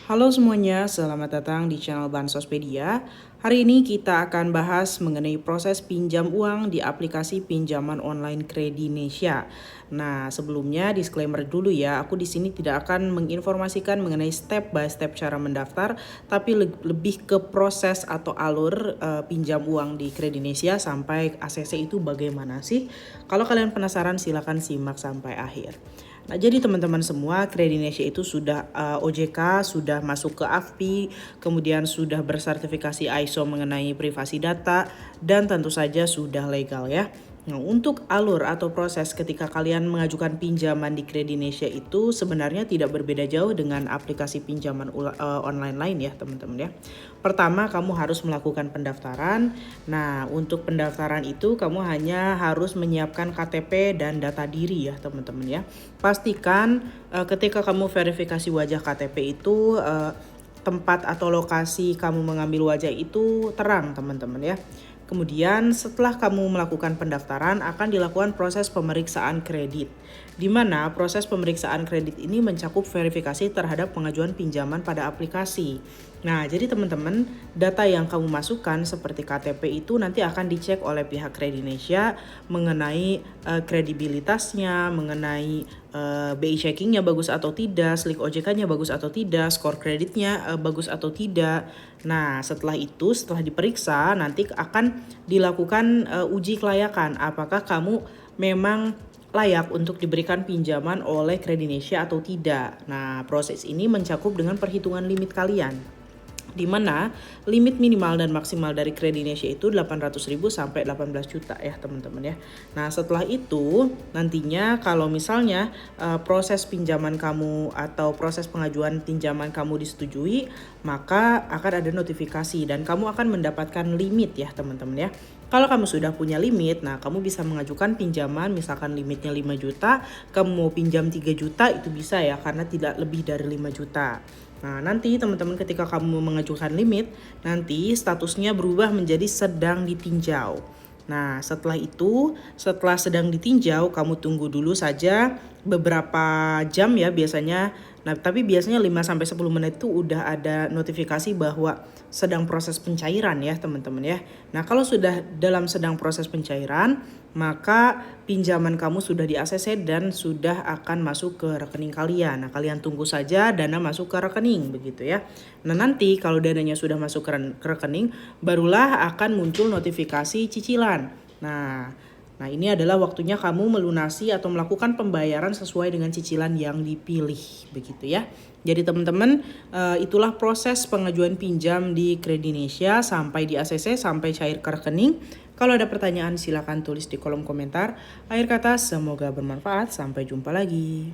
Halo semuanya, selamat datang di channel Bansospedia. Hari ini kita akan bahas mengenai proses pinjam uang di aplikasi pinjaman online Kredinesia. Nah, sebelumnya disclaimer dulu ya, aku di sini tidak akan menginformasikan mengenai step by step cara mendaftar, tapi lebih ke proses atau alur pinjam uang di Kredinesia sampai ACC itu bagaimana sih? Kalau kalian penasaran silakan simak sampai akhir. Nah, jadi teman-teman semua, Kredinesia itu sudah OJK, sudah masuk ke AFPI, kemudian sudah bersertifikasi ISO mengenai privasi data, dan tentu saja sudah legal ya. Nah, untuk alur atau proses ketika kalian mengajukan pinjaman di Kredinesia itu sebenarnya tidak berbeda jauh dengan aplikasi pinjaman online lain ya teman-teman ya. Pertama, kamu harus melakukan pendaftaran. Nah, untuk pendaftaran itu kamu hanya harus menyiapkan KTP dan data diri ya teman-teman ya. Pastikan ketika kamu verifikasi wajah KTP itu tempat atau lokasi kamu mengambil wajah itu terang teman-teman ya. Kemudian setelah kamu melakukan pendaftaran akan dilakukan proses pemeriksaan kredit. Di mana proses pemeriksaan kredit ini mencakup verifikasi terhadap pengajuan pinjaman pada aplikasi. Nah, jadi teman-teman, data yang kamu masukkan seperti KTP itu nanti akan dicek oleh pihak Kredinesia mengenai kredibilitasnya, mengenai BI checkingnya bagus atau tidak, slik OJK-nya bagus atau tidak, skor kreditnya bagus atau tidak. Nah, setelah itu, setelah diperiksa, nanti akan dilakukan uji kelayakan. Apakah kamu memang layak untuk diberikan pinjaman oleh Kredinesia atau tidak. Nah, proses ini mencakup dengan perhitungan limit kalian, di mana limit minimal dan maksimal dari Kredinesia itu 800.000 sampai 18 juta ya teman-teman ya. Nah, setelah itu nantinya kalau misalnya proses pinjaman kamu atau proses pengajuan pinjaman kamu disetujui, maka akan ada notifikasi dan kamu akan mendapatkan limit ya teman-teman ya. Kalau kamu sudah punya limit, nah kamu bisa mengajukan pinjaman, misalkan limitnya 5 juta, kamu mau pinjam 3 juta itu bisa ya, karena tidak lebih dari 5 juta. Nah, nanti teman-teman ketika kamu mengajukan limit, nanti statusnya berubah menjadi sedang ditinjau. Nah, setelah itu, setelah sedang ditinjau, kamu tunggu dulu saja beberapa jam ya biasanya. Nah, tapi biasanya 5-10 menit itu udah ada notifikasi bahwa sedang proses pencairan ya teman-teman ya. Nah, kalau sudah dalam sedang proses pencairan, maka pinjaman kamu sudah di-ACC dan sudah akan masuk ke rekening kalian. Nah, kalian tunggu saja dana masuk ke rekening begitu ya. Nah, nanti kalau dananya sudah masuk ke rekening, barulah akan muncul notifikasi cicilan. Nah, ini adalah waktunya kamu melunasi atau melakukan pembayaran sesuai dengan cicilan yang dipilih, begitu ya. Jadi teman-teman, itulah proses pengajuan pinjam di Kredinesia sampai di ACC, sampai cair ke rekening. Kalau ada pertanyaan silakan tulis di kolom komentar. Akhir kata, semoga bermanfaat. Sampai jumpa lagi.